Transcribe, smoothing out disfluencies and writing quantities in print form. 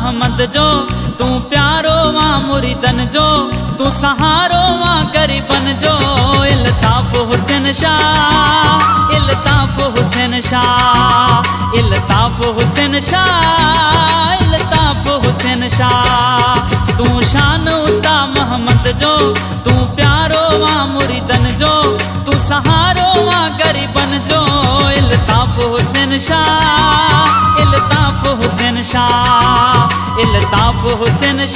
महमद जो, तू प्यारो वां मुरीदन जो, तू सहारो वां गरीबन जो। इल्ताफ हुसैन शाह, इल्ताफ हुसैन शाह, इल्ताफ हुसैन शाह, इल्ताफ हुसैन शाह। तू शान उस्ता महमद जो, तू प्यारो वां मुरीदन जो, तू सहारो वां गरीबन जो। इल्ताफ हुसैन शाह, इल्ताफ हुसैन शाह, इल्ताफ हुसैन शाह।